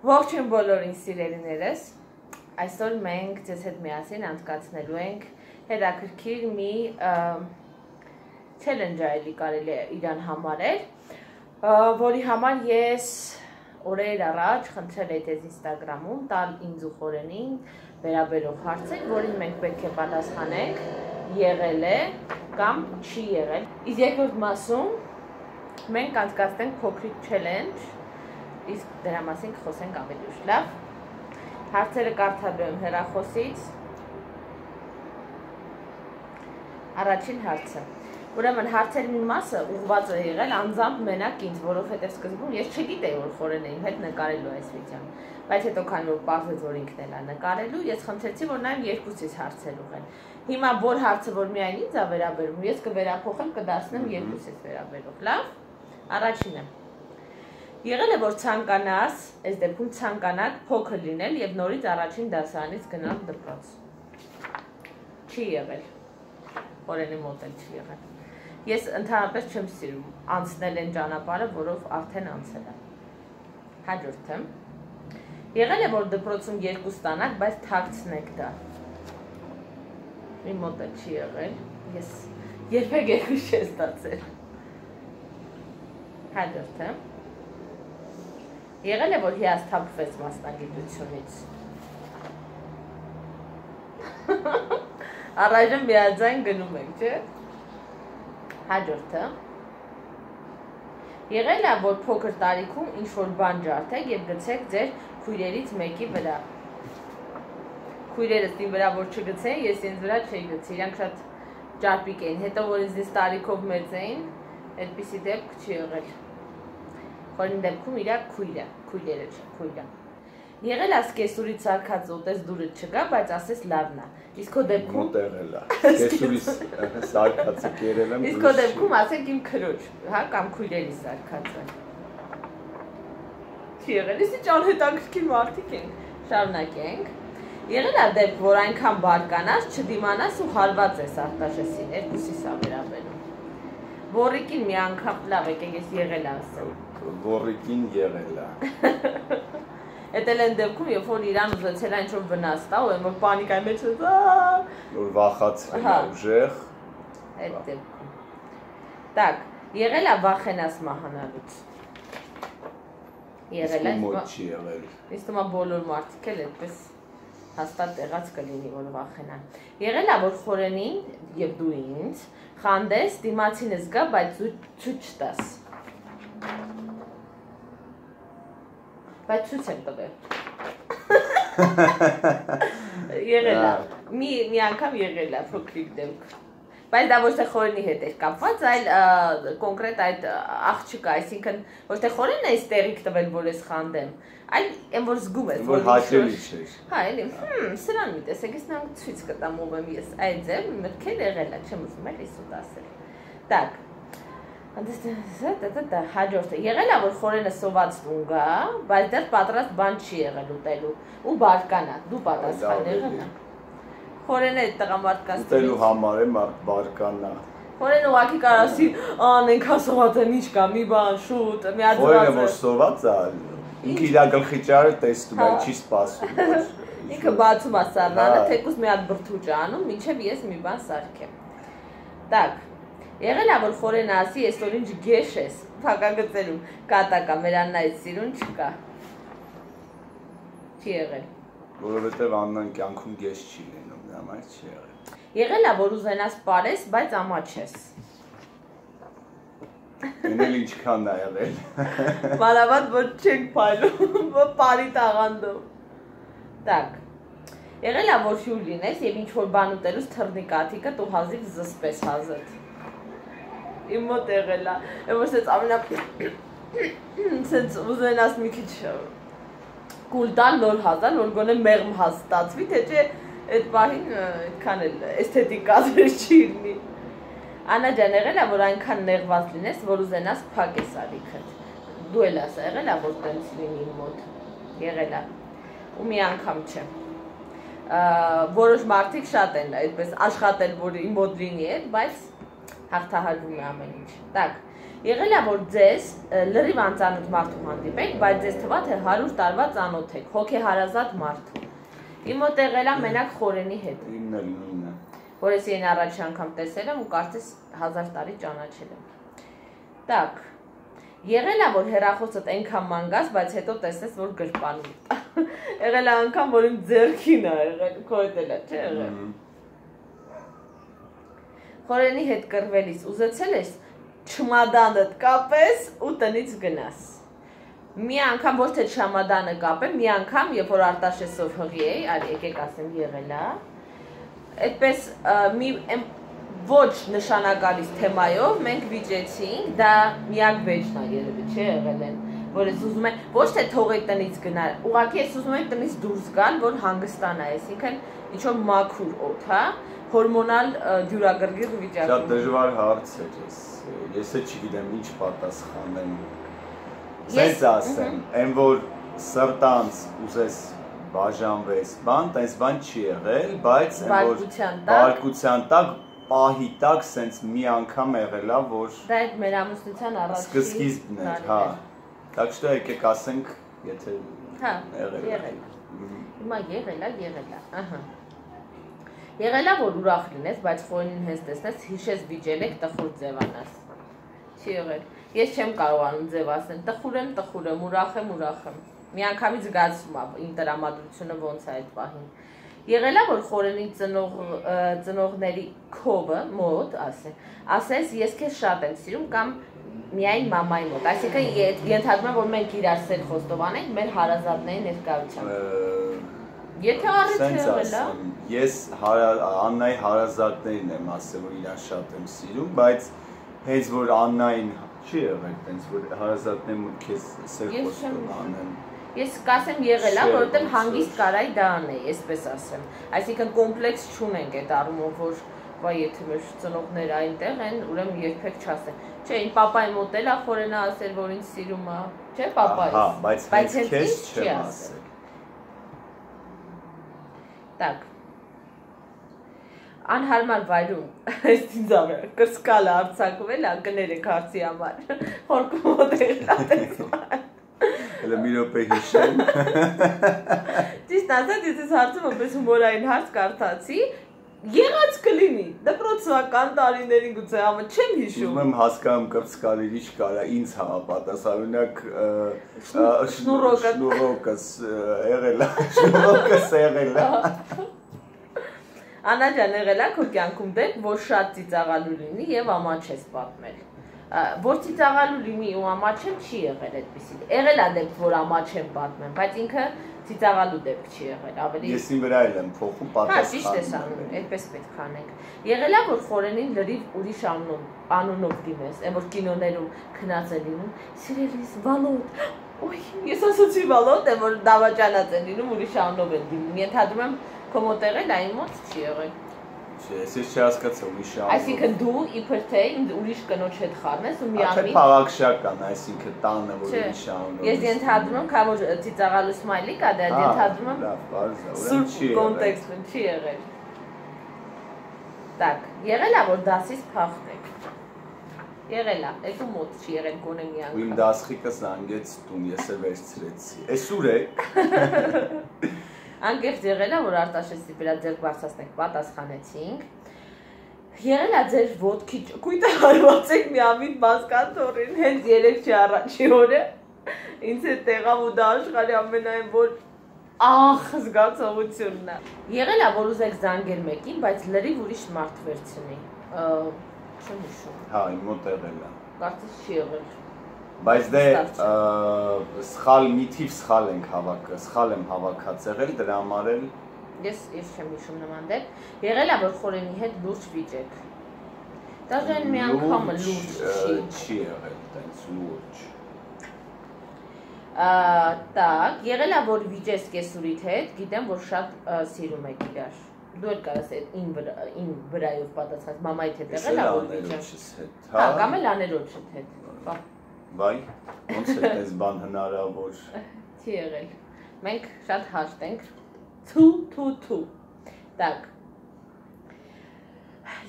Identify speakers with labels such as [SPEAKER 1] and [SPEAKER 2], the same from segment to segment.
[SPEAKER 1] Ողջույն բոլորին սիրելիներս, այսօր մենք ձեզ հետ միասին անցկացնելու ենք հետաքրքիր մի challenge այլի կարելի է իրան համարել, որի համար ես օրեր առաջ խնդրել էի ձեզ Instagram-ում տալ ինձ ու Խորենին վերաբերող հարցեր, որին մենք պետք է պատասխանենք, եղել է կամ չի եղել։ Իսկ երկրորդ մասում մենք անցկացնենք փոքրիկ challenge, իսկ դրա մասին կխոսենք ավելի ուշ, լավ։ Հարցերը կարդալու եմ հեռախոսից։ Առաջին հարցը։ Ուրեմն հարցերի մի մասը ուղղված է եղել անձամբ մենակ ինձ, որովհետև սկզբում ես չգիտեի, որ Խորենը իմ հետ նկարելու այս վիդեոն, բայց հետո քանի որ պարզվեց, որ ինքն էլ է նկարելու, ես խնդրեցի, որ նայեմ երկուսից հարցեր ուղղեն։ Հիմա որ հարցը, որ միայն ինձ է վերաբերում, ես կվերափոխեմ, կդարձնեմ երկուսից վերաբերող, լավ։ Առաջինը։ Եղել է, որ ցանկանաս, այս դեպքում ցանկանաք փոքր լինել եւ նորից առաջին դասարանից գնալ դպրոց։ Չի եղել։ Խորենի մոտ էլ չի եղել։ Ես ընդհանրապես չեմ սիրում անցնել այն ճանապարհը, որով արդեն անցել եմ։ Հաջորդը։ Եղել է, որ դպրոցում երկու ստանաք, բայց թաքցնեք դա։ Իմ մոտ էլ չի եղել։ Ես երբեք երկու չի ստացել։ Հաջորդը։ Եղել է, որ հիասթափվեց մասնագիտությունից։ Առայժմ միաձայն գնում ենք, չէ՞։ Հաջորդը։ Եղել է, որ փոքր տարիքում ինչ-որ բան ջարդեք եւ գցեք ձեր քույրերից մեկի վրա։ Քույրերս իմ վրա որ չգցեին, ես ինձ վրա չէի գցի, իրանք շատ ճարպիկ էին, հետո որ ինձ տարիքով մեծ էին, այդպիսի դեպք չի եղել։ Խորին դեպքում իրա քույրերը չէ, քույրը։ Եղել է սկեսուրից սարքած ուտես դուրը չկա, բայց ասես լավն է։ Իսկ քո դեպքում
[SPEAKER 2] մոտ եղել է։ Սկեսուրից սարքածը կերել եմ։
[SPEAKER 1] Իսկ քո դեպքում ասենք իմ քրոջ, հա, կամ քույրերի սարքածը։ Չի եղել, իսկ անհետաքրքիր մարդիկ են։ Շարունակենք։ Եղել է դեպք, որ այնքան բարկանաս, չդիմանաս ու հարված ես Արտաշեսին, երկուսիս է վերաբերում։ Բորիկին մի անգամ լավ եկեք ես եղել ասեմ։
[SPEAKER 2] Բորիկին եղել է։
[SPEAKER 1] Էդ էլ են դեպքում, երբ որ իրան ուզեցել է ինչ-որ վնաս տա, ու որ պանիկայի մեջ է,
[SPEAKER 2] որ վախացրել է ուժեղ։
[SPEAKER 1] Այդ դեպքում։ Так, եղել է վախենաս մահանալուց։ Եղել է։
[SPEAKER 2] Մոտ չի եղել։
[SPEAKER 1] Իսկ հիմա բոլոր մարդիկ էլ այդպես հաստատ եղած կլինի, որ վախենան։ Եղել է, որ Խորենին եւ դու ինձ խանդես, դիմացինս գա, բայց ցույց չտաս։ Բայց ցույց եմ տվել։ Եղել է։ Մի անգամ եղել է փոքրիկ դեպք։ Բայց դա ոչ թե Խորենի հետ էր կապված, այլ կոնկրետ այդ աղջիկը, այսինքն ոչ թե Խորենն է ստեղիկ տվել, որ ես խանդեմ, այլ այն որ զգում ես,
[SPEAKER 2] որ հաճելի չէր։
[SPEAKER 1] Հա, էլի, սրան մի տեսեք, ես նրան ցույց կտամ ով եմ ես, այդ ձև մտքել եղել է, չեմ ուզում էլ իսուտ ասել։ Так. Հաջորդը եղել է, որ Խորենը սոված տուն գա, բայց դեռ պատրաստ բան չի եղել ուտելու ու բարկանա, դու պատասխան եղել է։ Խորենը այդ տղամարդկանց
[SPEAKER 2] ուտելու համար է մարդ բարկանա։
[SPEAKER 1] Խորենը ուղղակի կարասի անենք հասոված եմ ինչ կա, մի բան շուտ, մի ածված է։
[SPEAKER 2] Խորենը որ սոված է, ինքը իր գլխի ճարը տեսնում է, չի սպասում։
[SPEAKER 1] Ինքը բացում է սառնանը, թեկուզ մի հատ բրդուճ է անում, մինչև ես մի բան սարքեմ։ Так. Եղել է, որ Խորենը ասի, այսօր ինչ գեշ ես, փակագծերում, կատակա, մերաննայից սիրուն չկա։ Չի եղել։
[SPEAKER 2] Որովհետև Աննան կյանքում գեշ չի լինում, դրա համար չի եղել։
[SPEAKER 1] Եղել է, որ ուզենաս պարես, բայց ամաչես։
[SPEAKER 2] Էնել ինչքան է եղել։
[SPEAKER 1] Մանավանդ, որ չենք փայլում, որ պարի տաղանդով։ Так. Եղել է, որ հյուր լինես և ինչ-որ բան ուտելուց թռնի կաթիկը, դու հազիվ զսպես հազդ։ Իմ մոտ եղել է, որ սենց ամենա սենց ուզենաս մի քիչ կուլ տալ նոր հազար, որ գոնե մեղմ հազ ստացվի, թե չէ այդ պահին այդքան էլ էսթետիկ կադրեր չի լինի։ Անա ջան, եղել է, որ այնքան նեղված լինես, որ ուզենաս փակես ալիքդ։ Դու էլ ասա, եղել է, որ տենց լինի իմ մոտ։ Եղել է։ Ու մի անգամ չէ։ Որոշ մարդիկ շատ են այդպես աշխատել, որ իմ մոտ լինի այդ, բայց հաղթահարվում է ամեն ինչ։ Так, Եղել է որ ձեզ լրիվ անծանոթ մարդու հանդիպեք, բայց ձեզ թվա թե 100 տարվա ծանոթ եք, հոգեհարազատ մարդու։ Իմ մոտ եղել է մենակ Խորենի հետ։
[SPEAKER 2] Իմն էլ նույնն է։
[SPEAKER 1] Որ ես իրեն առաջի անգամ տեսել եմ ու կարծես 1000 տարի ճանաչել եմ։ Так։ Եղել է որ հեռախոսդ այնքան մանգաս, բայց հետո տեսնես որ գրպանում է։ Եղել է անգամ որ իմ ձեռքին է եղել, քո հետ էլ է, չէ՞ եղել։ Խորենի հետ կռվելիս ուզեցել ես չմադանդ կապես ու տնից գնաս։ Մի անգամ ոչ թե չմադանը կապեմ, մի անգամ երբ որ Արտաշեսով հղի էի, այլ եկեք ասեմ եղել է։ Այդպես մի ոչ նշանակալից թեմայով մենք վիճեցինք, դա միակ վեճն է երևի, չէ՞ եղել են, որ ես ուզում եմ ոչ թե թողեի տնից գնալ, ուղղակի ես ուզում եմ տնից դուրս գալ, որ հանգստանա, այսինքն ինչ-որ մաքուր օդ, հա, հորմոնալ դյուրագրգիռ վիճակում։
[SPEAKER 2] Շատ դժվար հարց է ես։ Ես չգիտեմ ինչ պատասխանեմ։ Սենց ասեմ, այն որ սրտանց ուզես բաժանվես, տես բան չի եղել, բայց այն որ բարկության տակ պահի տակ սենց մի անգամ եղել է, որ
[SPEAKER 1] դա այդ մեր ամուսնության առաջին
[SPEAKER 2] սկզբն էր, հա։ Так что եկեք ասենք, եթե
[SPEAKER 1] եղել է։ Հիմա եղել է, ահա։ Եղել է որ ուրախ լինես, բայց Խորենին հենց տեսնես, հիշես վիճել եք տխուր ձևանաս։ Չի եղել։ Ես չեմ կարողանում ձև ասել, տխուր եմ, ուրախ եմ։ Միանգամից զգացում եմ իմ տրամադրությունը ոնց է այդ պահին։ Եղել է որ Խորենի ծնողների քովը մոտ ասես ես քեզ շատ եմ սիրում կամ միայն մամայի մոտ, այսինքն ենթադրում եմ որ մենք իրար սեր խոստովանենք մեր հարազատների ներկայությամբ։ Եթե առիթ եղել է,
[SPEAKER 2] ես Աննայի հարազատներին եմ ասել, որ իրան շատ եմ սիրում, բայց հենց որ Աննային չի եղել, հենց որ հարազատներն ու քեզ սեր խոստովանեն։
[SPEAKER 1] Ես կասեմ եղել է, որովհետև հանգիստ կարայի դա անեի, այսպես ասեմ։ Այսինքն կոմպլեքս չունենք այդ առումով, որ վայ եթե մեր ծնողները այնտեղ են, ուրեմն երբեք չասեն։ Չէ, իմ պապայի մոտ էլ է Խորենը ասել, որ ինձ սիրում է, չէ, պապայից։
[SPEAKER 2] Հա, բայց հենց քեզ չեմ ասել։
[SPEAKER 1] Так. Անհարմար վայրում, այս ինձ ամը, կրսկալը արձակվել, կներեք հարցի համար, խորքում ոտեղել ատեսման։
[SPEAKER 2] Հելը մի րոպե հիշեմ։
[SPEAKER 1] Ճիշտ ասած, ես ես հարցում պես հումորային հարց կարդացի, եղած կլինի, դպրոցական տարիներին գուցե ամը չեմ հիշում։
[SPEAKER 2] Ուզում եմ հասկանում կրսկալի ինչ կարա ինձ համապատասխանունակ շնուրոկս եղել է։
[SPEAKER 1] Անա ջան եղել է քո կյանքում դեպք, որ շատ ծիծաղալու լինի եւ ամաչ ես պատմել։ Որ ծիծաղալու լինի ու ամաչեմ չի եղել այդպեսի։ Եղել է դեպք, որ ամաչ եմ պատմեմ, բայց ինքը ծիծաղալու դեպք չի եղել, ավելի։
[SPEAKER 2] Ես իմ վրա եմ փոխում պատասխանը։
[SPEAKER 1] Հա, ճիշտ ես անում, այդպես պետք անենք։ Եղել է որ Խորենին լրիվ ուրիշ անունով դիմես, այն որ կինոներում քնած է լինում, սիրելիս Վալոդ։ Ոյ, ես ասացի Վալոդ, այն որ դավաճանած է լինում, ուրիշ անունով են դիմում։ Ենթադրում եմ քո մոտ եղել, այն մոտ չի եղել։
[SPEAKER 2] Ես չհասկացա ուրիշ անունով։
[SPEAKER 1] Այսինքն դու իբր թե ուրիշ կնոջ հետ խառնես ու միամիտ։
[SPEAKER 2] Չէ, փաղաքշական, այսինքն տանը որ ուրիշ անունով։
[SPEAKER 1] Ես ենթադրում եմ, քա որ ծիծաղալու սմայլի կա, դա ենթադրում եմ։
[SPEAKER 2] Լավ, բարձր,
[SPEAKER 1] ուրեմն չի եղել։ Կոնտեքստն չի եղել։ Так, եղել է որ դասից փախնեք։ Եղել է, այդ ու մոտ չի եղել գոնե մի անգամ։
[SPEAKER 2] Ու իմ դասխիկը զանգեց տուն, ես էլ վերցրեցի։ Էս ուր է։
[SPEAKER 1] Անկեղծ եղել է, որ Արտաշեսի վրա ձեռք բարձրացնենք, պատասխանեցինք։ Եղել է ձեր ոտքի ճկույտը հարվածեք միամիտ բասկաթորին, հենց 3 առաջի օրը։ Ինձ հետ տեղավ ու դա աշխարհի ամենայն որ զգացողությունն է։ Եղել է, որ ուզեք զանգել մեկին, բայց լրիվ ուրիշ մարդ վերցնի։ Չեմ հիշում։
[SPEAKER 2] Հա, իմ մոտ եղել է։
[SPEAKER 1] Կարծես չի եղել։
[SPEAKER 2] Բայց դե սխալ մի թիվ սխալ եմ հավաքած եղել, դրա համար էլ
[SPEAKER 1] Ես չեմ հիշում նման դեպք։ Եղել է որ Խորենի հետ լուրջ վիճեք։ Դաժե մի անգամ լուրջ
[SPEAKER 2] չի եղել, տենց լուրջ։
[SPEAKER 1] Так, եղել է որ վիճես կեսուրիդ հետ, գիտեմ որ շատ սիրում եք իրար։ Դու էլ կարաս ին վրայով պատասխանես, մամայիդ հետ եղել է որ
[SPEAKER 2] աներոջս հետ,
[SPEAKER 1] հա, կամ էլ աներոջդ հետ։
[SPEAKER 2] Վայ, ոնց է այս բան հնարավոր։
[SPEAKER 1] Չի եղել։ Մենք շատ հաշտ ենք։ Թու։ Так։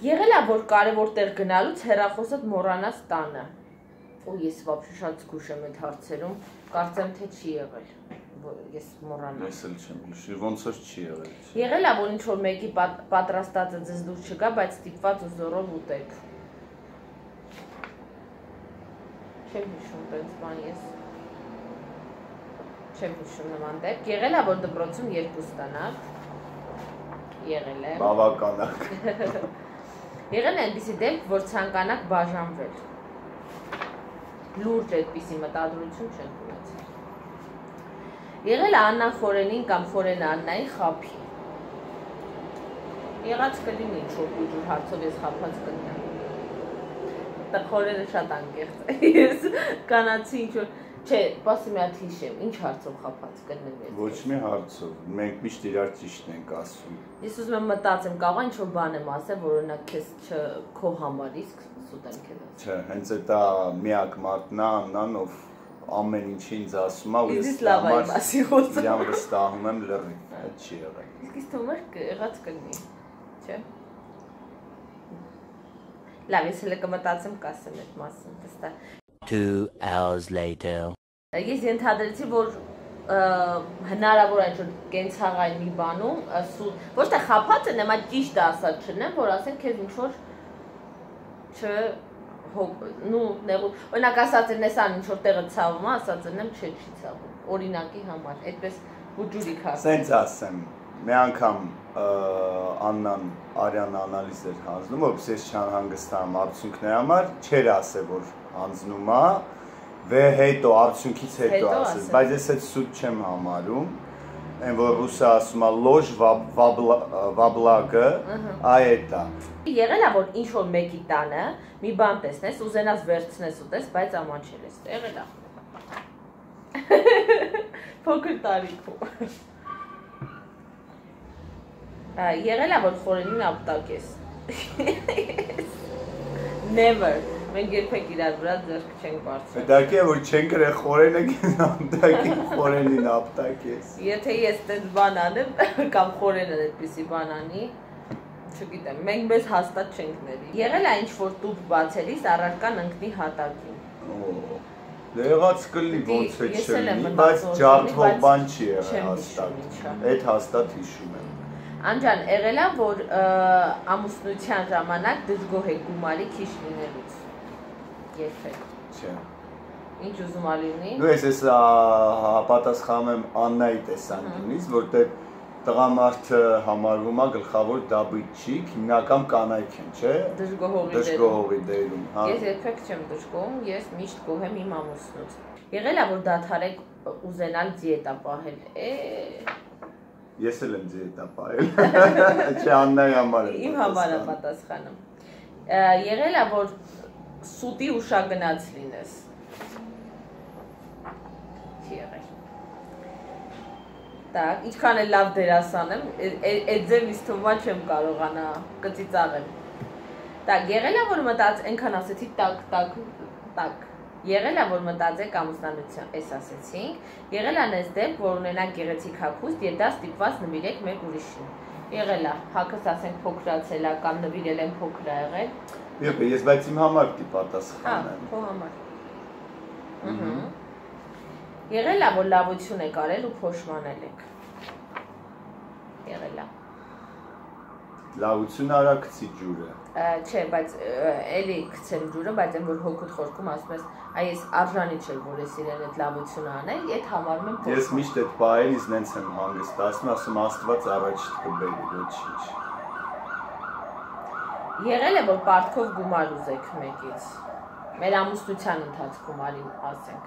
[SPEAKER 1] Եղել է որ կարևոր տեղ գնալուց հեռախոսդ մոռանաս տանը։ Ու ես вообще շատ զգուշ եմ այդ հարցերում, կարծեմ թե չի եղել։ Ես մոռանամ։
[SPEAKER 2] Ես էլ չեմ հիշի, ոնց որ չի եղել։
[SPEAKER 1] Եղել է, որ ինչ որ մեկի պատրաստածը ձեզ դուր չգա, բայց ստիպված ու զորով ուտեք։ Չեմ հիշում տենց բան ես։ Չեմ հիշում նման դեպք։ Եղել է, որ դպրոցում 2 ստանաք։ Եղել է։
[SPEAKER 2] Բավականակ։
[SPEAKER 1] Եղել է այնպիսի դեպք, որ ցանկանաք բաժանվել։ Լուրջ այդպիսի մտադրություն չեն ունեցել։ Եղել է Աննան Խորենին կամ Խորենը Աննային խափի։ Եղած կլինի ինչ-որ ուժուր հարցով ես խափած կլինեմ։ Դա Խորենը շատ անկեղծ է։ Ես կանացի ինչ-որ, չէ, սպասի մի հատ հիշեմ, ինչ հարցով խափած կլինեմ ես։
[SPEAKER 2] Ոչ մի հարցով, մենք միշտ իրար ճիշտն ենք ասում։
[SPEAKER 1] Ես ուզում եմ մտածեմ, կարող է ինչ-որ բան եմ ասել, որ օրինակ քեզ քո համար իսկ սուտ եմ քեզ ասել։
[SPEAKER 2] Չէ, հենց դա միակ մարդն է Աննան, ով ամեն ինչ ինձ ասում է, ու ես իրան վստահում եմ լրիվ, այդ չի եղել։
[SPEAKER 1] Իսկ ինձ թվում է եղած կլինի, չէ՞։ Լավ, ես հենց կմտածեմ կասեմ այդ մասին, վստահ։
[SPEAKER 3] 2 hours later.
[SPEAKER 1] Ես ենթադրեցի, որ հնարավոր է ինչ-որ կենցաղային մի բանում, ոչ թե խափած եմ, այլ ճիշտ ասած չնեմ, որ ասեն քեզ ինչ-որ օրինակ ասած են ես ան ինչ-որ տեղը ցավում է, ասած եմ չի ցավում, օրինակի համար, այդպես ուջուրիկ ասած։
[SPEAKER 2] Սենց ասեմ, մի անգամ Աննան Արյան անալիզ էր հանձնում, որպես ես չանհանգստանամ արդյունքների համար, չէր ասել, որ հանձնում է, հետո արդյունքից հետո ասես, բայց ես այդ սուտ չեմ համարում, այն որ ռուսը ասում է լոժ վաբլագը, այդ է։
[SPEAKER 1] Եղել է, որ ինչ-որ մեկի տանը մի բան տեսնես, ուզենաս վերցնես ուտես, բայց ամանչել ես, եղել է։ Փոքր տարիքում։ Եղել է, որ Խորենին ապտակ ես։ Never։ Մենք երբեք իրար վրա ձեռք չենք բարձրացնում։
[SPEAKER 2] Պետք է որ չեն գրել Խորենը քեզ ապտակի, Խորենին ապտակ ես։
[SPEAKER 1] Եթե ես այդպես բան անեմ, կամ Խորենը այդպիսի բան անի, չգիտեմ, մենք մեզ հաստատ չենք ների։ Եղել է ինչ-որ տուփ բացելիս առարկան ընկնի հատակին։
[SPEAKER 2] Եղած կլինի ոնց է չլինի, բայց ջարդող բան չի եղել հաստատ։ Այդ հաստատ հիշում եմ։
[SPEAKER 1] Անջան, եղել է, որ ամուսնության ժամանակ դժգոհ եք գումարի քիչ լինելուց։ Երբեք։
[SPEAKER 2] Չէ։
[SPEAKER 1] Ինչ ուզում ա լինի։
[SPEAKER 2] Նույնպես ես պատասխանում եմ Աննայի տեսանկյունից, որտեղ տղամարդը համարվում է գլխավոր դաբիճիկ, հիմնական կանայք են, չէ՞։ Դժգոհի դերում, հա։
[SPEAKER 1] Ես երբեք չեմ դժգոհում, ես միշտ գոհ եմ իմ ամուսնուց։ Եղել է, որ դադարեք ուզենալ դիետա պահել։
[SPEAKER 2] Ես էլ եմ դիետա պահել։ Չէ, Աննայի համար եմ։
[SPEAKER 1] Իմ համար է պատասխանում։ Եղել է, որ սուտի ուշագնաց լինես։ Չի եղել։ Так, ինչքան էլ լավ դերասան եմ, այդ ձև ինձ թվում է չեմ կարողանա կծիծաղել։ Так, եղել է, որ մտած այնքան ասեցի տակ։ Եղել է, որ մտածեք ամուսնալության, այս ասեցինք, եղել է այս դեպք, որ ունենանք գեղեցիկ հագուստ եւ դա ստիպված նվիրեք մեկ ուրիշին։ Եղել է, հագս ասենք փոքրացել է կամ նվիրել են փոքր ա եղել։
[SPEAKER 2] Եփե, ես բայց իմ համար դի պատասխանեմ։
[SPEAKER 1] Հա, քո համար։ Եղել է, որ լավություն եք արել ու փոշմանել եք։ Եղել է։
[SPEAKER 2] Լավություն արա գցի ջուրը։
[SPEAKER 1] Չէ, բայց էլի գցեմ ջուրը, բայց այն որ հոգուտ խորքում ասում ես, այ ես արժանի չէ, որ ես իրեն այդ լավությունը անեի, այդ համարում եմ փոշման։
[SPEAKER 2] Ես միշտ այդ պահերից նենց եմ հանգստացնում, ասում Աստված առաջ կբերի, ոչինչ։
[SPEAKER 1] Եղել է, որ պարտքով գումար ուզեք մեկից։ Մեր ամուսնության ընթացքում արին ասենք։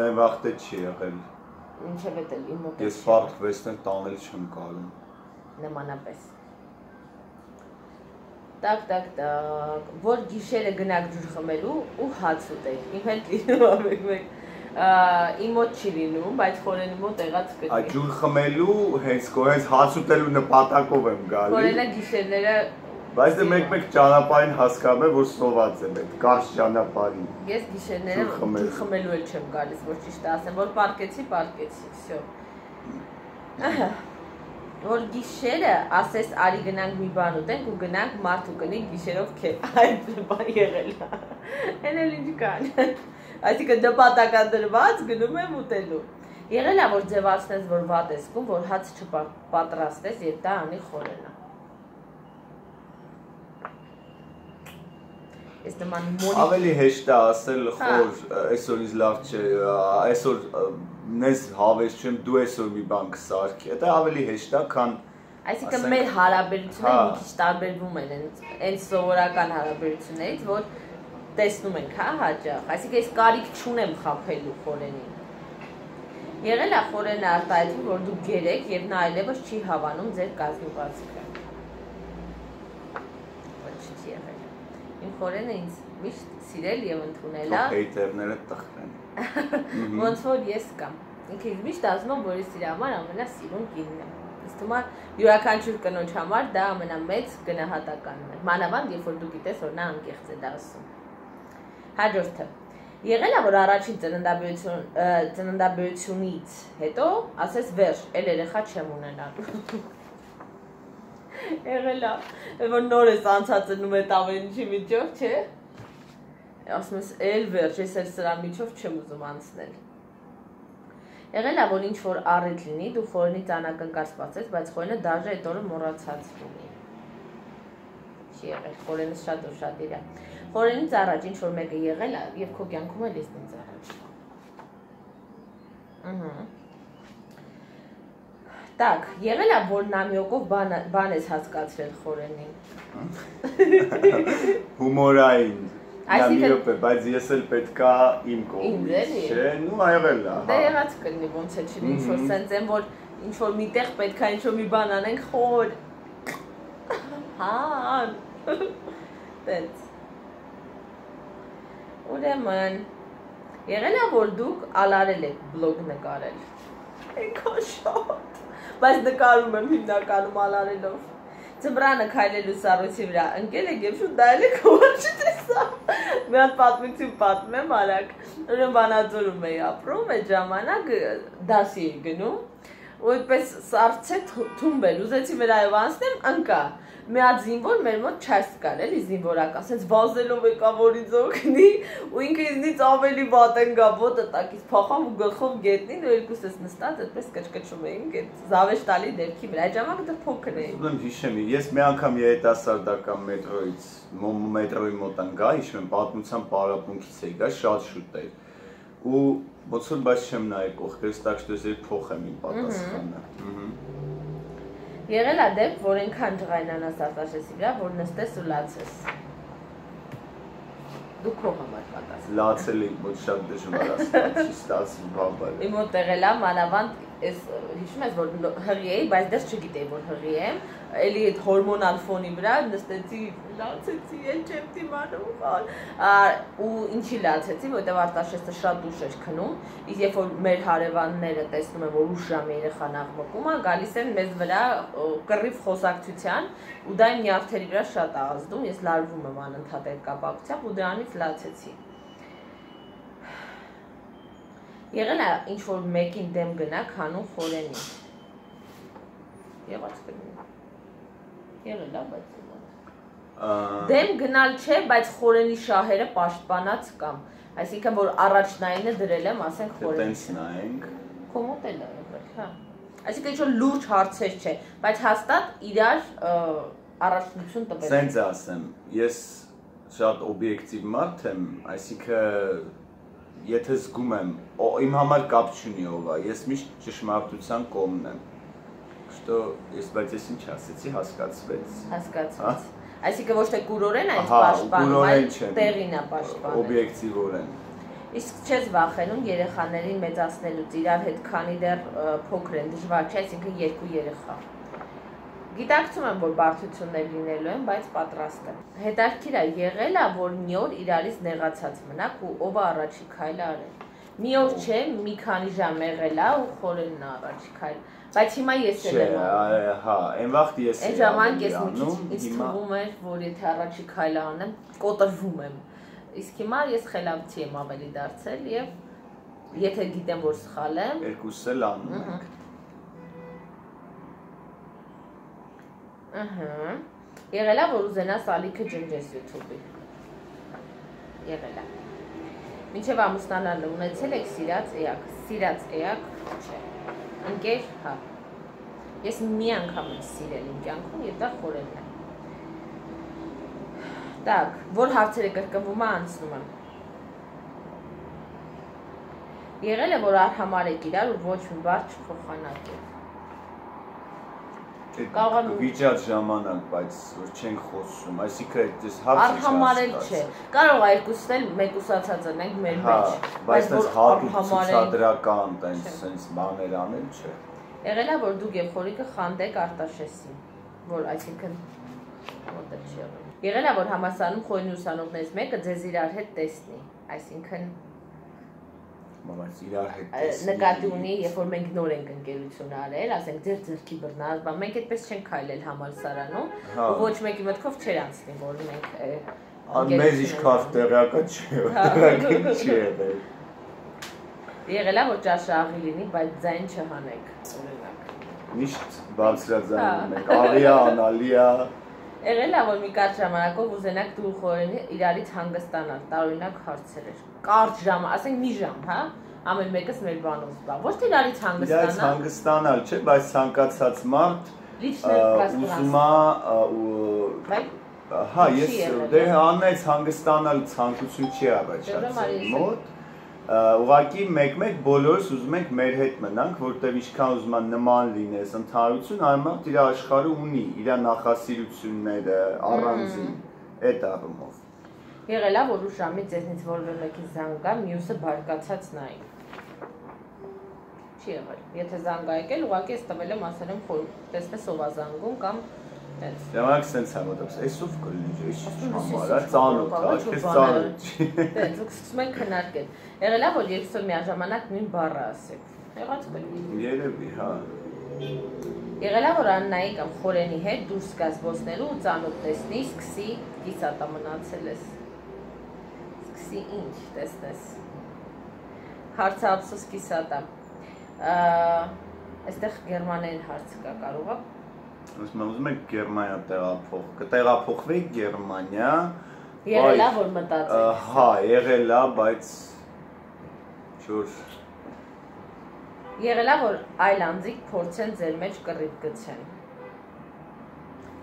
[SPEAKER 2] Այն վաղտե չի եղել։
[SPEAKER 1] Ինչև էլ իմ մոտ։
[SPEAKER 2] Ես պարտք վեստեն տանել չեմ կարում։
[SPEAKER 1] Նմանապես։ Так, որ գիշերը գնաք ջուր խմելու ու հաց ուտեք։ Իմ հետ լինում է մեկ իմ մոտ չի լինում, բայց Խորենի մոտ եղած կլինի։
[SPEAKER 2] Այդ ջուր խմելու հենց հաց ուտելու նպատակով եմ գալի։
[SPEAKER 1] Խորենը գիշերները
[SPEAKER 2] Բայց դե մեկ ճանապարհին հասկանում եմ, որ սոված եմ այդ կարճ ճանապարհին։
[SPEAKER 1] Ես գիշերները ջուր խմելու էլ չեմ գալիս, որ ճիշտ ասեմ, որ պարկեցի, վсё։ որ գիշերը ասես արի գնանք մի բան ուտենք ու գնանք մարդու կնենք գիշերով քեֆ այդ բան եղել է այն էլ ինչ կան այսինքն նպատակադրված գնում եմ ուտելու եղել է որ ձևացնես որ վատ ես զգում որ հաց չպատրաստես եւ դա անի խորենա Ես նման մոնի
[SPEAKER 2] Ավելի հեշտ է ասել խոր այսօր ինձ լավ չէ այսօր նես հավես չեմ դու այսօր մի բան կսարքի դա ավելի հեշտ է քան
[SPEAKER 1] Այսինքն մեր հարաբերությունները մի քիչ տարբերվում են այն սովորական հարաբերություններից որ տեսնում ենք հա հաճախ այսինքն ես կարիք չունեմ խափելու խորենին Եղել է խորենը արտահայտվում որ դու գերեք եւ նա այլևս չի հավանում ձեր կազմվածքը Ոչ չի եղել Իմ խորենը ինձ միշտ սիրել եւ ընդունել է
[SPEAKER 2] հեյթերները տխրեն
[SPEAKER 1] Ոնց որ ես կամ ինքը միշտ ասում եմ որ ես իր համար ամենասիրուն կինն եմ Ըստ ումա յուրաքանչյուր կնոջ համար դա ամենամեծ գնահատականն է մանավանդ երբ որ դու գիտես որ նա անկեղծ է դա ասում Հաջորդը Եղել է որ առաջին ծննդաբերությունից հետո ասես վերջ էլ երեխա չեմ ունենալու Եղել է որ նոր ես անցած ծնում այդ ամեն ինչի միջով չէ ասում ես էլ վերջ ես էլ սրա միջով չեմ ուզում անցնել Եղել է որ ինչ որ առիթ լինի դու խորենից անակնկալ սպասես բայց խորենը դաժե այդ օրը մոռացած լինի Չի եղել խորենը շատ ուշադիր է Խորենից առաջ ինչ որ մեկը եղել է եւ քո կյանքում էլ ինձ առաջ Так, եղել է որ նամյոկով բան ես հասկացրել խորենին
[SPEAKER 2] Հումորային նամյոկ է բայց ես էլ պետքա իմ կողմից չէ նու եղել է
[SPEAKER 1] Դե եղած կլինի ոնց է չլինի ինչ որ սենց են որ ինչ որ միտեղ պետքա ինչ որ մի բան անենք խոր Հա Տենց Ուրեմն եղել է որ դուք ալարել եք բլոգ նկարել Այնքան շատ Բայց նկարում եմ հիմնականում ալարելով Ձմռանը քայլելու սառույցի վրա ընկել եք եւ շուտ դայել եք որ չտեսա Մի հատ պատմություն պատմեմ արագ Ուրեմն Վանաձորում էի ապրում այդ ժամանակ դասի էի գնում ու այդպես սառցե թումբել ուզեցի վրայով անցնեմ ընկա Մի հատ զինվոր մեր մոտ չայս կար էլի զինվորական, ասենց վազելով եկա որ ինձ օգնի ու ինքը ինձնից ավելի վատ ընկա ոտը տակից փախամ ու գլխով գետնին ու երկուսս նստած այդպես կչկչում էինք այդ զավեշ տալի դեպքի վրա այդ ժամանակ դեռ փոքր էի
[SPEAKER 2] Ուզում հիշեմ ես մի անգամ երիտասարդական մետրոյից մետրոյի մոտ ընկա հիշում եմ պատմության պարապմունքից էի գա շատ շուտ էր ու ոնց որ բայց չեմ նայել կողքերս так что ես փոխեմ իմ պատասխանը
[SPEAKER 1] Եղել է դեպք, որ այնքան ջղայնանաս արտաշեսի վրա, որ նստես ու լացես։ Դու քո համար պատասխան։
[SPEAKER 2] Լացել եմ, ոչ շատ դժվար է, չի ստացվում բաբալ։
[SPEAKER 1] Իմ մոտ եղել է մանավանդ, ես հիշում ես, որ հղի էի, բայց դեռ չգիտեի, որ հղի եմ, էլի այդ հորմոնալ ֆոնի վրա նստեցի, լացեցի, էլ չեմ դիմանում, ու ինչի լացեցի, որտեղ արտաշեսը շատ ուշ էր քնում, իսկ երբ որ մեր հարևանները տեսնում են, որ ուշ ժամի երեխան աղմկում է, գալիս են մեզ վրա կռիվ խոսակցության, ու դա իմ նյարդերի վրա շատ է ազդում, ես լարվում եմ անընդհատ այդ կապակցությամբ ու դրանից լացեցի։ Եղել է ինչ որ մեկին դեմ գնա քանուն խորենին։ Եղած կլինի։ Եղել է, բայց Դեմ գնալ չէ, բայց խորենի շահերը պաշտպանած կամ, այսինքն որ առաջնայինը դրել եմ, ասենք խորենի։
[SPEAKER 2] Տենց նայենք։
[SPEAKER 1] Քո մոտ էլ է եղել, հա։ Այսինքն ինչ որ լուրջ հարցեր չէ, բայց հաստատ իրար առաջնություն տվել։
[SPEAKER 2] Սենց ասեմ, ես շատ օբյեկտիվ մարդ եմ, այսինքն եթե զգում եմ, իմ համար կապ չունի ով է, ես միշտ ճշմարտության կողմն եմ։ Что ես բայց ես ինչ ասեցի, հասկացվեց։
[SPEAKER 1] Հասկացվեց։ Այսինքն ոչ թե կուրորեն այդ պաշտպանում, այլ տեղին է պաշտպանում։
[SPEAKER 2] Օբյեկտիվորեն։
[SPEAKER 1] Իսկ չես վախենում երեխաներին մեծացնելուց, իրար հետ քանի դեռ փոքր են, դժվար չէ, այսինքն երկու երեխա։ Գիտակցում եմ, որ բարդություններ լինելու են, բայց պատրաստ եմ։ Հետաքրքիր է, եղել է, որ մի օր իրարից նեղացած մնաք ու ով է առաջի քայլը արել։ Մի օր չէ, մի քանի ժամ եղել է ու խորենն է առաջի քայլը։ Բայց հիմա ես էլ եմ անում։
[SPEAKER 2] Հա, այն վաղտ ես
[SPEAKER 1] Այն ժամանակ ես մի քիչ ինձ թվում էր, որ եթե առաջի քայլը անեմ, կոտրվում եմ։ Իսկ հիմա ես խելամտի եմ ավելի դարձել եւ եթե գիտեմ, որ սխալ եմ,
[SPEAKER 2] երկուսս էլ անում ենք։
[SPEAKER 1] Ահա։ Եղել է որ ուզենաս ալիքը ջնջես YouTube-ի։ Եղել է։ Մինչև ամուսնանալը ունեցել եք սիրած էակ, չէ։ Ընկեր, հա։ Ես մի անգամ եմ սիրել իմ կյանքում եւ դա խորելն է։ Так, որ հարցերը կրկնվում է անցնում եմ։ Եղել է որ արհամար եք իրար ու ոչ մի բառ չփոխանակել։
[SPEAKER 2] Վիճած ժամանակ, բայց որ չենք խոսում, այսինքն այս հարցը
[SPEAKER 1] արհամարել չէ։ Կարող է երկուսն էլ մեկուսացած ենք մեր մեջ,
[SPEAKER 2] բայց այս հատուկ ցուցադրական տենց բաներ անել չէ։
[SPEAKER 1] Եղել է որ դուք եւ խորիկը խանդեք Արտաշեսին, որ այսինքն մոտը չի եղել։ Եղել է որ համասարանում խորին ուսանողներից մեկը ձեզ իրար հետ տեսնի, այսինքն
[SPEAKER 2] Մամաց իրար հետ տեսնի։
[SPEAKER 1] Նկատի ունի, երբ որ մենք նոր ենք ընկերություն արել, ասենք ձեր ձեռքի բռնած, բան մենք այդպես չենք քայլել համալսարանում, ու ոչ մեկի մտքով չէր անցնի, որ մենք
[SPEAKER 2] մեզ ինչքան տեղյակը չի եղել։
[SPEAKER 1] Եղել է որ ճաշը աղի լինի, բայց ձայն չհանեք, օրինակ։
[SPEAKER 2] Միշտ բարձրաձայնում ենք, աղիա, անալիա։
[SPEAKER 1] Եղել է որ մի կարճ ժամանակով ուզենաք դու խորենի իրարից հանգստանալ, տարօրինակ հարցեր էր։ Կարճ ժամ, ասենք մի ժամ, հա, ամեն մեկս մեր բանով զբաղ։ Ոչ թե իրարից հանգստանալ։
[SPEAKER 2] Իրարից հանգստանալ չէ, բայց ցանկացած մարդ ուզում է հա, ես դե աննայց հանգստանալ ցանկություն չի առաջացել մոտ։ Ուղղակի մեկ-մեկ բոլորս ուզում ենք մեր հետ մնանք, որտեղ ինչքան ուզում են նման լինես ընդհանրություն, այնուհետ իր աշխարհը ունի իր նախասիրությունները, առանձին այդ առումով։
[SPEAKER 1] Եղել է որ ուշամի ձեզնից որևէ մեկի զանգ գա, մյուսը բարկացած նայի։ Չի եղել։ Եթե զանգ ա եկել, ուղղակի ես տվել եմ ասել եմ խոր, տեսնես ով ա զանգում կամ այդպես։
[SPEAKER 2] Ժամանակ սենց է մոտս, այսով կլինի, այս համարա ծանոթ է, այսպես ծանոթ չի։
[SPEAKER 1] Դե դուք սկսում եք քննարկել։ Եղել է որ երկուսով միաժամանակ նույն բառը ասեք։ Եղած կլինի։
[SPEAKER 2] Երևի, հա։
[SPEAKER 1] Եղել է որ Աննայի կամ Խորենի հետ դուրս գաս զբոսնելու ու ծանոթ տեսնի, սկսի կիսատա մնացել ես։ Սկսի ինչ տեսնես։ Հարցը ափսոս կիսատա։ Այստեղ գերմաներեն հարց կա, կարող է։
[SPEAKER 2] Ուզում եք Գերմանիա կտեղափոխվեք Գերմանիա։
[SPEAKER 1] Եղել է որ մտածեք։
[SPEAKER 2] Հա, եղել է, բայց չոր
[SPEAKER 1] Եղել է որ այլ անձիկ փորձեն ձեր մեջ կռիվ գցեն։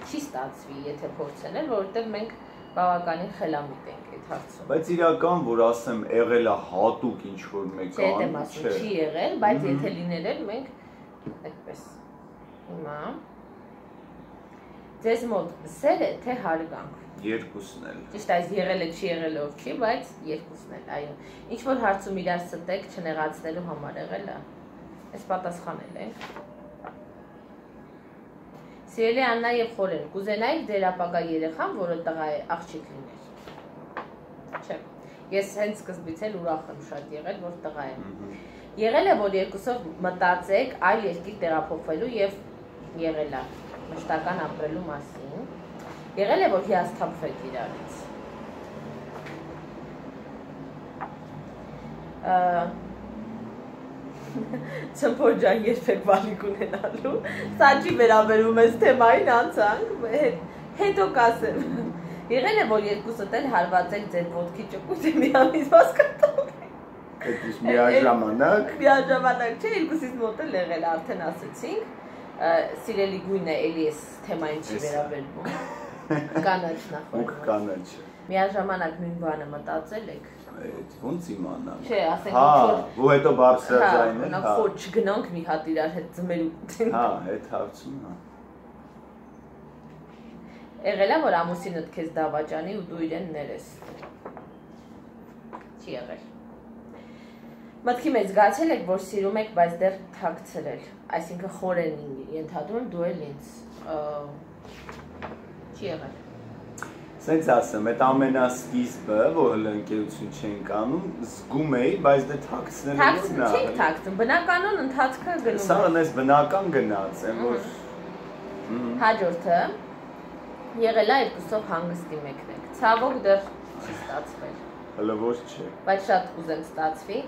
[SPEAKER 1] Չի ստացվի, եթե փորձեն էլ, որովհետև մենք բավականին խելամիտ ենք այդ հարցում։
[SPEAKER 2] Բայց իրական որ ասեմ եղել է հատուկ ինչ որ մեկ
[SPEAKER 1] ան, չէ։ Չի եղել, բայց եթե լինել էր մենք այդպես։ Հիմա ձեզ մոտ սեր է թե հարգանք։
[SPEAKER 2] Երկուսն էլ։
[SPEAKER 1] Ճիշտ այս եղել է, չի եղել ով չի, բայց երկուսն էլ, այո։ Ինչ որ հարցում իրար ստեք չնեղացնելու համար եղել է։ Այս պատասխանել ենք։ Սիրելի Աննա եւ Խորեն, կուզենայիք ձեր ապագա երեխան, որը տղա է, աղջիկ լիներ։ Չէ։ Ես հենց սկզբից էլ ուրախ եմ շատ եղել, որ տղա է։ Եղել է, որ երկուսով մտածեք այլ երկիր տեղափոխվելու եւ եղել է մշտական ապրելու մասին։ Եղել է, որ հիասթափվեք իրարից։ Ցմփոր ջան, երբեք բալիկ ունենալու։ Սա չի վերաբերում այս թեմային անցանք, հետո կասեմ։ Եղել է, որ երկուսդ էլ հարվածեք ձեր ոտքի ճկուտի միամիտ հասկացող։
[SPEAKER 2] Այդպես միաժամանակ։
[SPEAKER 1] Միաժամանակ չէ, երկուսից մոտ էլ եղել, արդեն ասեցինք։ Սիրելի գույնը էլի այս թեմային չի վերաբերվում։ Կանաչ նախորդ։
[SPEAKER 2] Ուք կանաչ։
[SPEAKER 1] Միաժամանակ նույն բանը մտածել եք։
[SPEAKER 2] Ոնց իմանամ։
[SPEAKER 1] Չէ, ասենք
[SPEAKER 2] ինչ-որ։ Ու հետո բարձրաձայնել,
[SPEAKER 1] հա։ Խոչ չգնանք մի հատ իրար հետ ձմելու։
[SPEAKER 2] Հա, այդ հարցում, հա։
[SPEAKER 1] Եղել է, որ ամուսինդ քեզ դավաճանի ու դու իրեն ներես։ Չի եղել։ Մտքի մեջ զգացել եք, որ սիրում եք, բայց դեռ թաքցրել։ Այսինքն խորենին ենթադրում եմ դու էլ ինձ։ Չի եղել։
[SPEAKER 2] Սենց ասեմ, այդ ամենասկիզբը, որ ընկերություն չենք անում, զգում էի, բայց դե թաքցնելու
[SPEAKER 1] Թաքցնում չենք թաքցնում, բնականon ընթացքը գնում է։
[SPEAKER 2] Սա այնպես բնական գնաց, այն որ
[SPEAKER 1] Հաջորդը եղել է երկուսով հանգստի մեկնեք։ Ցավոք դեռ չի ստացվել։
[SPEAKER 2] Հələ ոչ չէ։
[SPEAKER 1] Բայց շատ կուզեմ ստացվի։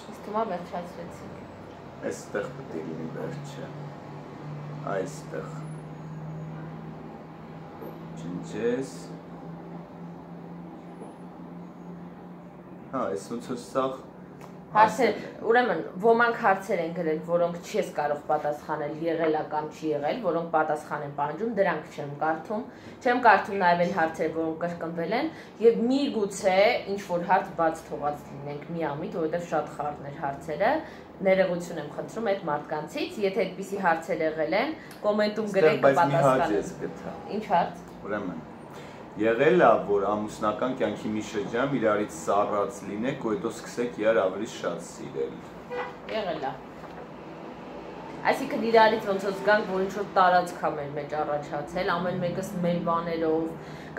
[SPEAKER 1] Իսկ թվում է վերջացրեցինք։
[SPEAKER 2] Այստեղ պետք է լինի վերջը։ Այստեղ։ Ջես Հա, այս ոնց որ սա
[SPEAKER 1] Հարցեր, ուրեմն ոմանք հարցեր են գրել, որոնք չես կարող պատասխանել, եղել է կամ չի եղել, որոնք պատասխան են պահանջում, դրանք չեմ կարդում։ Չեմ կարդում նաև այն հարցերը, որոնք կրկնվել են, եւ միգուցե ինչ որ հարց բաց թողած լինենք միամիտ, որովհետեւ շատ խառն էր հարցերը։ Ներողություն եմ խնդրում այդ մարդկանցից, եթե այդպիսի հարցեր եղել են, կոմենտում գրեք պատասխանեմ։ Ինչ հարց։
[SPEAKER 2] Ուրեմն Եղել է, որ ամուսնական կյանքի մի շրջան իրարից սառած լինեք ու հետո սկսեք իրար ավելի շատ սիրել։
[SPEAKER 1] Եղել է։ Այսինքն իրարից ոնց որ զգանք, որ ինչ-որ տարածք է մեր մեջ առաջացել, ամեն մեկս մեր բաներով,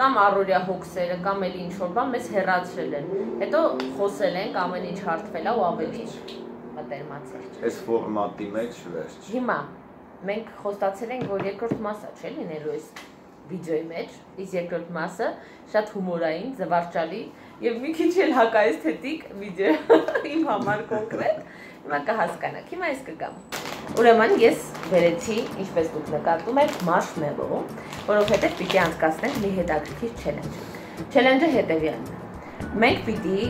[SPEAKER 1] կամ առօրյա հոգսերը, կամ էլի ինչ-որ բան մեզ հեռացրել են։ Հետո խոսել ենք, ամեն ինչ հարթվել է ու ավելի մտերմացել։
[SPEAKER 2] Այս ֆորմատի մեջ վերջ։
[SPEAKER 1] Հիմա մենք խոստացել ենք, որ երկրորդ մասը չէ լինելու այս վիդեոյի մեջ, իսկ երկրորդ մասը շատ հումորային, զվարճալի եւ մի քիչ էլ հակաեսթետիկ վիդեո իմ համար կոնկրետ։ Հիմա կհասկանաք, հիմա ես կգամ։ Ուրեմն ես վերեցի, ինչպես դուք նկատում եք, մարշմելո, որովհետեւ պիտի անցկացնենք մի հետաքրքիր չելենջ։ Չելենջը հետեւյալն է։ Մենք պիտի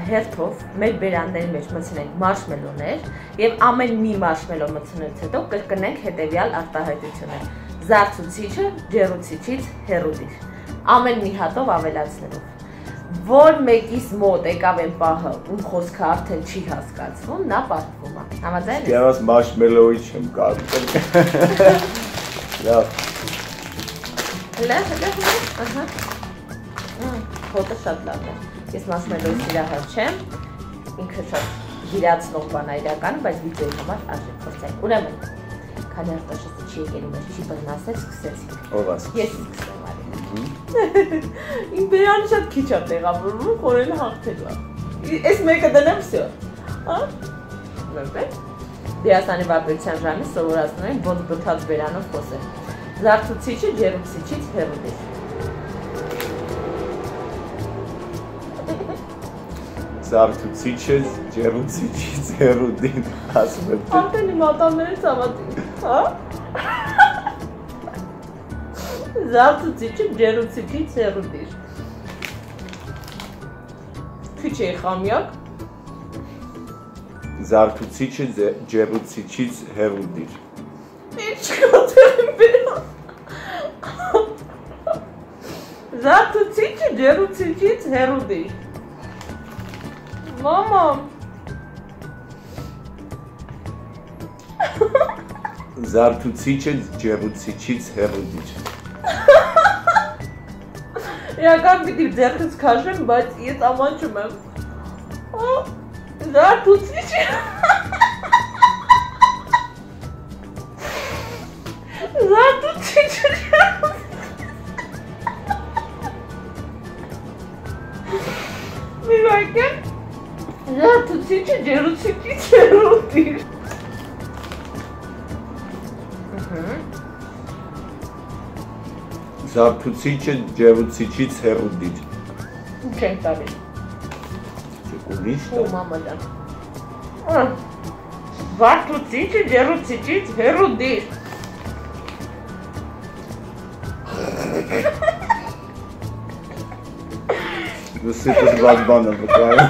[SPEAKER 1] հերթով մեր բերանների մեջ մտցնենք մարշմելոներ եւ ամեն մի մարշմելո մտցնելուց հետո կրկնենք հետեւյալ արտահայտությունը։ Զարթուցիչը ջեռուցիչից հեռուդիր։ Ամեն մի հատով ավելացնելով։ Որ մեկիս մոտ եկավ այն պահը, ում խոսքը արդեն չի հասկացվում, նա պատվում է։ Համաձայն եք։
[SPEAKER 2] Ես մարշմելոյի չեմ կարում։ Լավ։
[SPEAKER 1] Լավ, ահա։ Հոտը շատ լավն է։ Ես մարշմելոյի սիրահար չեմ։ Ինքը շատ գիրացնող բան է իրականում, բայց վիդեոյի համար արժե փորձել։ Ուրեմն Քանի արտաշեսը չի եկել ու մեր չի բռնասել, սկսեցինք։
[SPEAKER 2] Ով ասաց։
[SPEAKER 1] Ես սկսեմ արի։ Իմ բերանը շատ քիչ է տեղավորվում, խորելը հաղթելու է։ Այս մեկը դնեմ, վсё։ Հա։ Լավ է։ Դերասանի վարպետության ժամին սովորացնում են ոնց բթած բերանով խոսել։ Զարթուցիչը ջեռուցիչից հեռուդիր։
[SPEAKER 2] Զարթուցիչը ջեռուցիչից հեռուդին ասում եմ։
[SPEAKER 1] Արդեն իմ ատամներից ավատին, հա։ Զարթուցիչը ջեռուցիչից հեռուդիր։ Քիչ է խամյակ։
[SPEAKER 2] Զարթուցիչը ջեռուցիչից հեռուդիր։
[SPEAKER 1] Ինչ կոթեմ բերա։ Զարթուցիչը ջեռուցիչից հեռուդիր։ Մամա։
[SPEAKER 2] Զարթուցիչը ջեռուցիչից հեռուդիր։
[SPEAKER 1] Իրական պիտի ձեռքս քաշեմ, բայց ես ամաչում եմ։ Զարթուցիչը։ Զարթուցիչը։ Մի վայրկյան։ Զարթուցիչը ջեռուցիչից հեռուդիր։
[SPEAKER 2] Զարթուցիչը ջեռուցիչից հեռուդիր։
[SPEAKER 1] Ինչ ենք տալի։
[SPEAKER 2] Ուրիշ
[SPEAKER 1] Ու մամա ջան։ Զարթուցիչը ջեռուցիչից հեռուդիր։
[SPEAKER 2] Նույնիսկ բան եմ վկայում։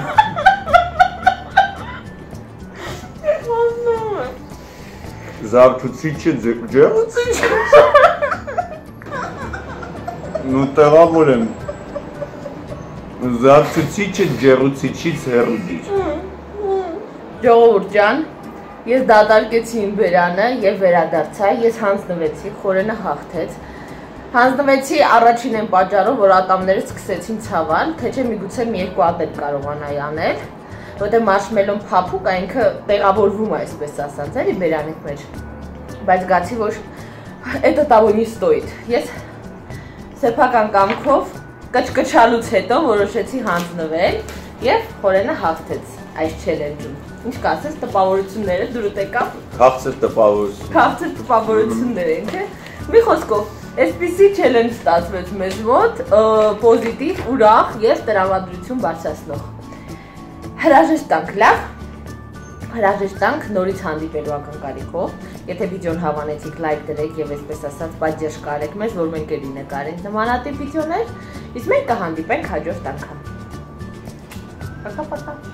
[SPEAKER 2] Զարթուցիչը ջեռուցիչից Ну տեղավոր եմ։ Զարթուցիչը ջեռուցիչից հեռուդիր։
[SPEAKER 1] Ժողովուրդ ջան, ես դատարկեցի իմ բերանը եւ վերադարձա, ես հանձնվեցի, խորենը հաղթեց։ Հանձնվեցի առաջին այն պատճառով, որ ատամները սկսեցին ցավել, թե չէ միգուցե մի երկու հատ էլ կարողանայի անել, որտեղ մարշմելոն փափուկ է, ինքը տեղավորվում է, այսպես ասած, էլի բերանի մեջ։ Բայց գացի, որ это того не стоит։ Ես սեփական կամքով կչկչալուց հետո որոշեցի հանձնվել եւ խորենը հաղթեց այս չելենջում։ Ինչ կասես, տպավորությունները դուրս եկավ։
[SPEAKER 2] Քաղցր տպավորություն։
[SPEAKER 1] Քաղցր տպավորություններ են, չէ՞։ Մի խոսքով, այսպիսի չելենջ ստացվեց մեզ մոտ, պոզիտիվ, ուրախ եւ տրամադրություն բարձրացնող։ Հրաժեշտ տանք, լավ։ Հրաժեշտ տանք նորից հանդիպելու ակնկալիքով, եթե վիդեոն հավանեցիք, լայք դրեք եւ այսպես ասած պատժ կարեք մեզ, որ մենք էլի նկարենք նմանատիպ վիդեոներ, իսկ մենք կհանդիպենք հաջորդ անգամ։ Пока-пока։